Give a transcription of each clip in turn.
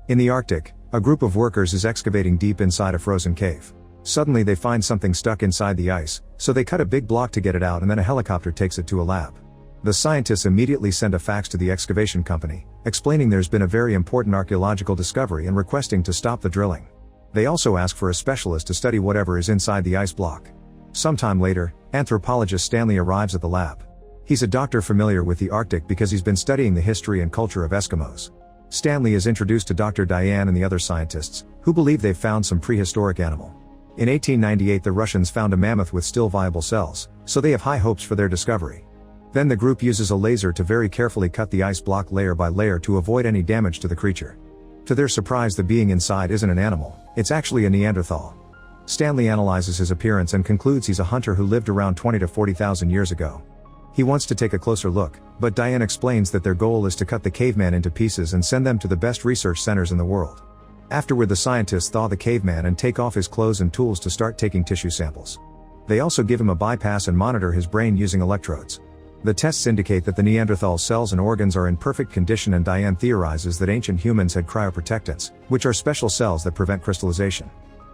In the Arctic, a group of workers is excavating deep inside a frozen cave. Suddenly they find something stuck inside the ice, so they cut a big block to get it out and then a helicopter takes it to a lab. The scientists immediately send a fax to the excavation company, explaining there's been a very important archaeological discovery and requesting to stop the drilling. They also ask for a specialist to study whatever is inside the ice block. Sometime later, anthropologist Stanley arrives at the lab. He's a doctor familiar with the Arctic because he's been studying the history and culture of Eskimos. Stanley is introduced to Dr. Diane and the other scientists, who believe they've found some prehistoric animal. In 1898 the Russians found a mammoth with still viable cells, so they have high hopes for their discovery. Then the group uses a laser to very carefully cut the ice block layer by layer to avoid any damage to the creature. To their surprise, the being inside isn't an animal, it's actually a Neanderthal. Stanley analyzes his appearance and concludes he's a hunter who lived around 20 to 40,000 years ago. He wants to take a closer look, but Diane explains that their goal is to cut the caveman into pieces and send them to the best research centers in the world. Afterward the scientists thaw the caveman and take off his clothes and tools to start taking tissue samples. They also give him a bypass and monitor his brain using electrodes. The tests indicate that the Neanderthal cells and organs are in perfect condition, and Diane theorizes that ancient humans had cryoprotectants, which are special cells that prevent crystallization.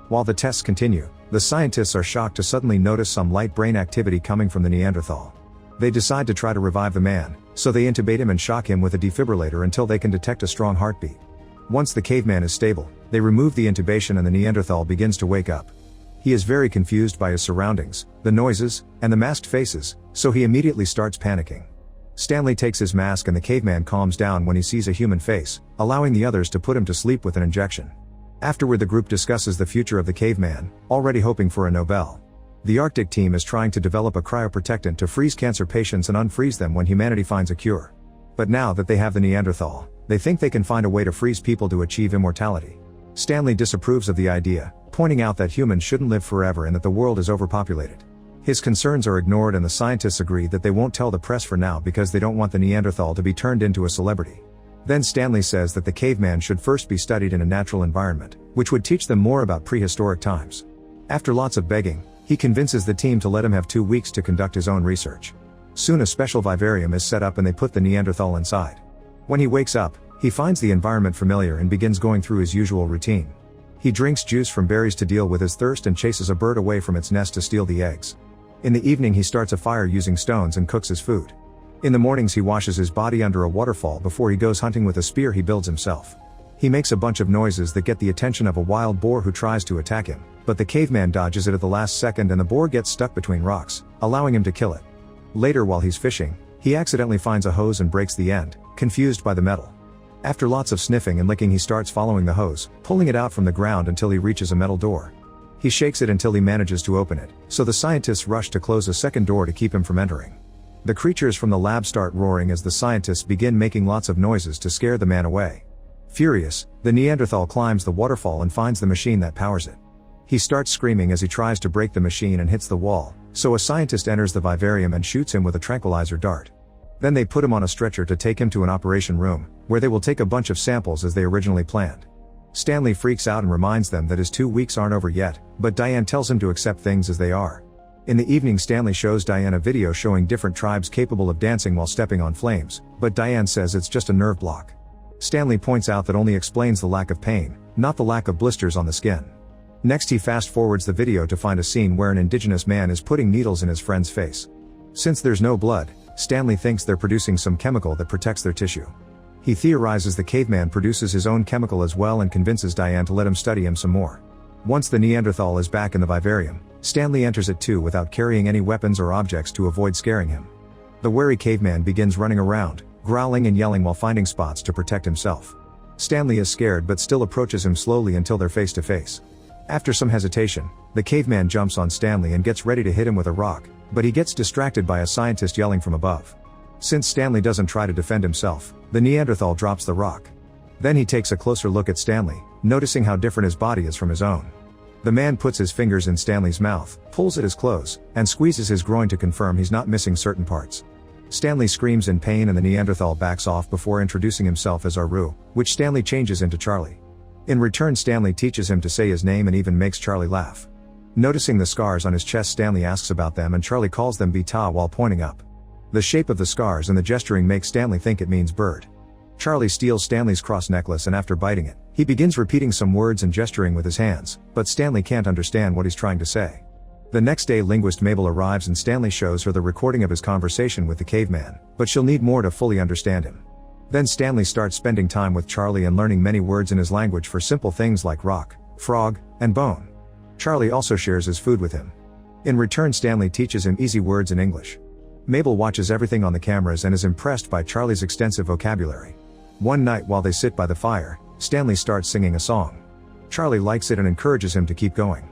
While the tests continue, the scientists are shocked to suddenly notice some light brain activity coming from the Neanderthal. They decide to try to revive the man, so they intubate him and shock him with a defibrillator until they can detect a strong heartbeat. Once the caveman is stable, they remove the intubation and the Neanderthal begins to wake up. He is very confused by his surroundings, the noises, and the masked faces, so he immediately starts panicking. Stanley takes his mask and the caveman calms down when he sees a human face, allowing the others to put him to sleep with an injection. Afterward the group discusses the future of the caveman, already hoping for a Nobel. The Arctic team is trying to develop a cryoprotectant to freeze cancer patients and unfreeze them when humanity finds a cure. But now that they have the Neanderthal, they think they can find a way to freeze people to achieve immortality. Stanley disapproves of the idea, pointing out that humans shouldn't live forever and that the world is overpopulated. His concerns are ignored and the scientists agree that they won't tell the press for now because they don't want the Neanderthal to be turned into a celebrity. Then Stanley says that the caveman should first be studied in a natural environment, which would teach them more about prehistoric times. After lots of begging, he convinces the team to let him have 2 weeks to conduct his own research. Soon a special vivarium is set up and they put the Neanderthal inside. When he wakes up, he finds the environment familiar and begins going through his usual routine. He drinks juice from berries to deal with his thirst and chases a bird away from its nest to steal the eggs. In the evening he starts a fire using stones and cooks his food. In the mornings he washes his body under a waterfall before he goes hunting with a spear he builds himself. He makes a bunch of noises that get the attention of a wild boar who tries to attack him, but the caveman dodges it at the last second and the boar gets stuck between rocks, allowing him to kill it. Later while he's fishing, he accidentally finds a hose and breaks the end, confused by the metal. After lots of sniffing and licking he starts following the hose, pulling it out from the ground until he reaches a metal door. He shakes it until he manages to open it, so the scientists rush to close a second door to keep him from entering. The creatures from the lab start roaring as the scientists begin making lots of noises to scare the man away. Furious, the Neanderthal climbs the waterfall and finds the machine that powers it. He starts screaming as he tries to break the machine and hits the wall, so a scientist enters the vivarium and shoots him with a tranquilizer dart. Then they put him on a stretcher to take him to an operation room, where they will take a bunch of samples as they originally planned. Stanley freaks out and reminds them that his 2 weeks aren't over yet, but Diane tells him to accept things as they are. In the evening Stanley shows Diane a video showing different tribes capable of dancing while stepping on flames, but Diane says it's just a nerve block. Stanley points out that only explains the lack of pain, not the lack of blisters on the skin. Next he fast forwards the video to find a scene where an indigenous man is putting needles in his friend's face. Since there's no blood, Stanley thinks they're producing some chemical that protects their tissue. He theorizes the caveman produces his own chemical as well and convinces Diane to let him study him some more. Once the Neanderthal is back in the vivarium, Stanley enters it too without carrying any weapons or objects to avoid scaring him. The wary caveman begins running around, growling and yelling while finding spots to protect himself. Stanley is scared but still approaches him slowly until they're face to face. After some hesitation, the caveman jumps on Stanley and gets ready to hit him with a rock, but he gets distracted by a scientist yelling from above. Since Stanley doesn't try to defend himself, the Neanderthal drops the rock. Then he takes a closer look at Stanley, noticing how different his body is from his own. The man puts his fingers in Stanley's mouth, pulls at his clothes, and squeezes his groin to confirm he's not missing certain parts. Stanley screams in pain and the Neanderthal backs off before introducing himself as Aru, which Stanley changes into Charlie. In return Stanley teaches him to say his name and even makes Charlie laugh. Noticing the scars on his chest Stanley asks about them and Charlie calls them Beta while pointing up. The shape of the scars and the gesturing makes Stanley think it means bird. Charlie steals Stanley's cross necklace, and after biting it, he begins repeating some words and gesturing with his hands, but Stanley can't understand what he's trying to say. The next day, linguist Mabel arrives and Stanley shows her the recording of his conversation with the caveman, but she'll need more to fully understand him. Then Stanley starts spending time with Charlie and learning many words in his language for simple things like rock, frog, and bone. Charlie also shares his food with him. In return, Stanley teaches him easy words in English. Mabel watches everything on the cameras and is impressed by Charlie's extensive vocabulary. One night while they sit by the fire, Stanley starts singing a song. Charlie likes it and encourages him to keep going.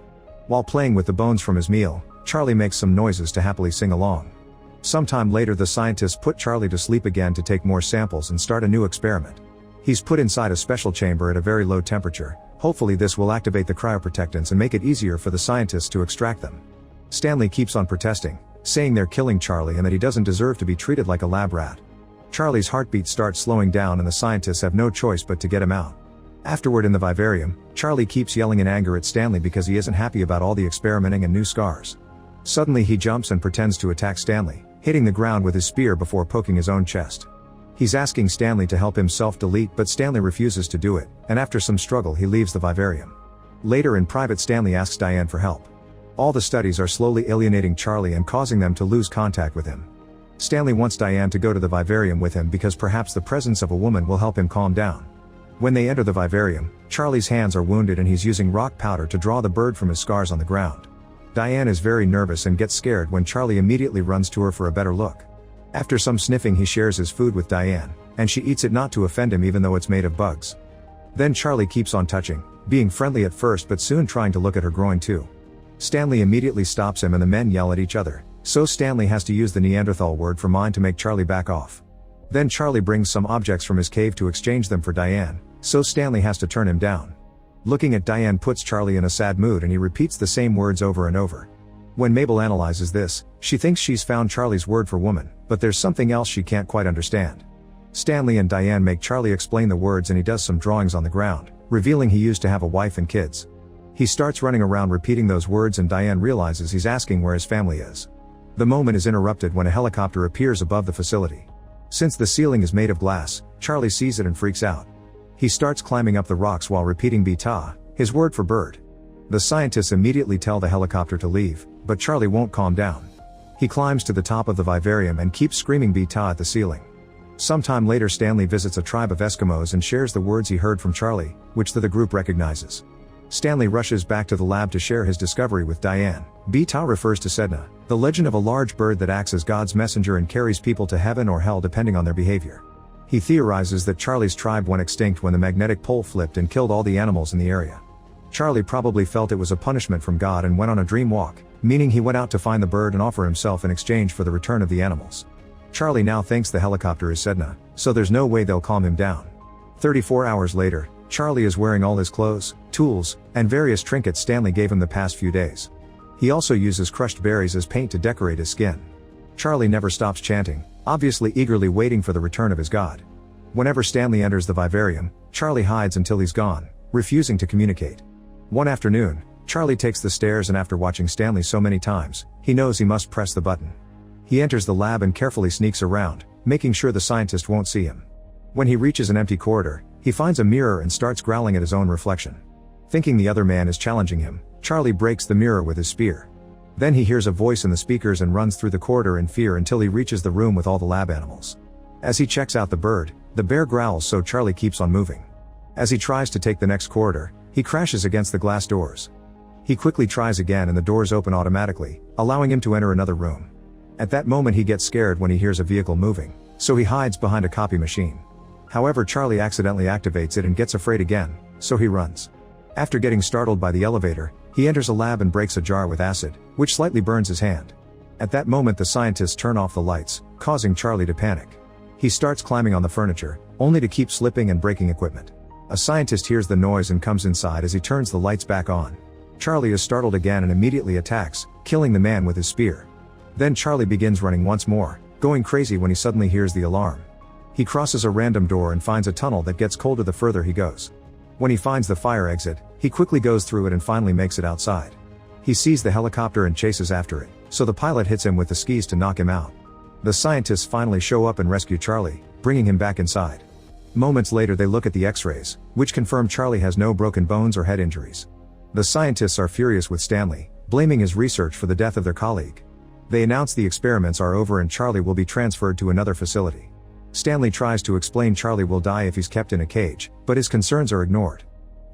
While playing with the bones from his meal, Charlie makes some noises to happily sing along. Sometime later, the scientists put Charlie to sleep again to take more samples and start a new experiment. He's put inside a special chamber at a very low temperature. Hopefully this will activate the cryoprotectants and make it easier for the scientists to extract them. Stanley keeps on protesting, saying they're killing Charlie and that he doesn't deserve to be treated like a lab rat. Charlie's heartbeat starts slowing down and the scientists have no choice but to get him out. Afterward in the vivarium, Charlie keeps yelling in anger at Stanley because he isn't happy about all the experimenting and new scars. Suddenly he jumps and pretends to attack Stanley, hitting the ground with his spear before poking his own chest. He's asking Stanley to help him self-delete, but Stanley refuses to do it, and after some struggle he leaves the vivarium. Later in private, Stanley asks Diane for help. All the studies are slowly alienating Charlie and causing them to lose contact with him. Stanley wants Diane to go to the vivarium with him because perhaps the presence of a woman will help him calm down. When they enter the vivarium, Charlie's hands are wounded and he's using rock powder to draw the bird from his scars on the ground. Diane is very nervous and gets scared when Charlie immediately runs to her for a better look. After some sniffing, he shares his food with Diane, and she eats it not to offend him even though it's made of bugs. Then Charlie keeps on touching, being friendly at first but soon trying to look at her groin too. Stanley immediately stops him and the men yell at each other, so Stanley has to use the Neanderthal word for mind to make Charlie back off. Then Charlie brings some objects from his cave to exchange them for Diane, so Stanley has to turn him down. Looking at Diane puts Charlie in a sad mood and he repeats the same words over and over. When Mabel analyzes this, she thinks she's found Charlie's word for woman, but there's something else she can't quite understand. Stanley and Diane make Charlie explain the words and he does some drawings on the ground, revealing he used to have a wife and kids. He starts running around repeating those words and Diane realizes he's asking where his family is. The moment is interrupted when a helicopter appears above the facility. Since the ceiling is made of glass, Charlie sees it and freaks out. He starts climbing up the rocks while repeating beta, his word for bird. The scientists immediately tell the helicopter to leave, but Charlie won't calm down. He climbs to the top of the vivarium and keeps screaming beta at the ceiling. Sometime later, Stanley visits a tribe of Eskimos and shares the words he heard from Charlie, which the group recognizes. Stanley rushes back to the lab to share his discovery with Diane. Beta refers to Sedna, the legend of a large bird that acts as God's messenger and carries people to heaven or hell depending on their behavior. He theorizes that Charlie's tribe went extinct when the magnetic pole flipped and killed all the animals in the area. Charlie probably felt it was a punishment from God and went on a dream walk, meaning he went out to find the bird and offer himself in exchange for the return of the animals. Charlie now thinks the helicopter is Sedna, so there's no way they'll calm him down. 34 hours later, Charlie is wearing all his clothes, tools, and various trinkets Stanley gave him the past few days. He also uses crushed berries as paint to decorate his skin. Charlie never stops chanting, obviously eagerly waiting for the return of his God. Whenever Stanley enters the vivarium, Charlie hides until he's gone, refusing to communicate. One afternoon, Charlie takes the stairs and after watching Stanley so many times, he knows he must press the button. He enters the lab and carefully sneaks around, making sure the scientist won't see him. When he reaches an empty corridor, he finds a mirror and starts growling at his own reflection. Thinking the other man is challenging him, Charlie breaks the mirror with his spear. Then he hears a voice in the speakers and runs through the corridor in fear until he reaches the room with all the lab animals. As he checks out the bird, the bear growls, so Charlie keeps on moving. As he tries to take the next corridor, he crashes against the glass doors. He quickly tries again and the doors open automatically, allowing him to enter another room. At that moment he gets scared when he hears a vehicle moving, so he hides behind a copy machine. However, Charlie accidentally activates it and gets afraid again, so he runs. After getting startled by the elevator, he enters a lab and breaks a jar with acid, which slightly burns his hand. At that moment the scientists turn off the lights, causing Charlie to panic. He starts climbing on the furniture, only to keep slipping and breaking equipment. A scientist hears the noise and comes inside as he turns the lights back on. Charlie is startled again and immediately attacks, killing the man with his spear. Then Charlie begins running once more, going crazy when he suddenly hears the alarm. He crosses a random door and finds a tunnel that gets colder the further he goes. When he finds the fire exit, he quickly goes through it and finally makes it outside. He sees the helicopter and chases after it, so the pilot hits him with the skis to knock him out. The scientists finally show up and rescue Charlie, bringing him back inside. Moments later they look at the x-rays, which confirm Charlie has no broken bones or head injuries. The scientists are furious with Stanley, blaming his research for the death of their colleague. They announce the experiments are over and Charlie will be transferred to another facility. Stanley tries to explain Charlie will die if he's kept in a cage, but his concerns are ignored.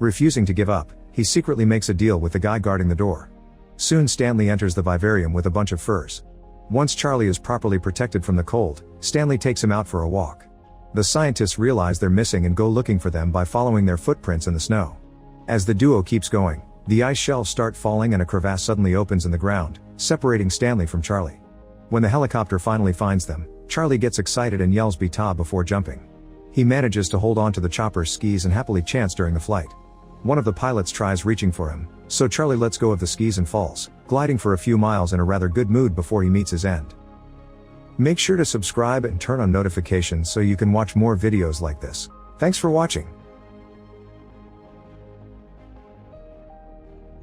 Refusing to give up, he secretly makes a deal with the guy guarding the door. Soon Stanley enters the vivarium with a bunch of furs. Once Charlie is properly protected from the cold, Stanley takes him out for a walk. The scientists realize they're missing and go looking for them by following their footprints in the snow. As the duo keeps going, the ice shelves start falling and a crevasse suddenly opens in the ground, separating Stanley from Charlie. When the helicopter finally finds them, Charlie gets excited and yells "Beta" before jumping. He manages to hold on to the chopper's skis and happily chants during the flight. One of the pilots tries reaching for him, so Charlie lets go of the skis and falls, gliding for a few miles in a rather good mood before he meets his end. Make sure to subscribe and turn on notifications so you can watch more videos like this. Thanks for watching.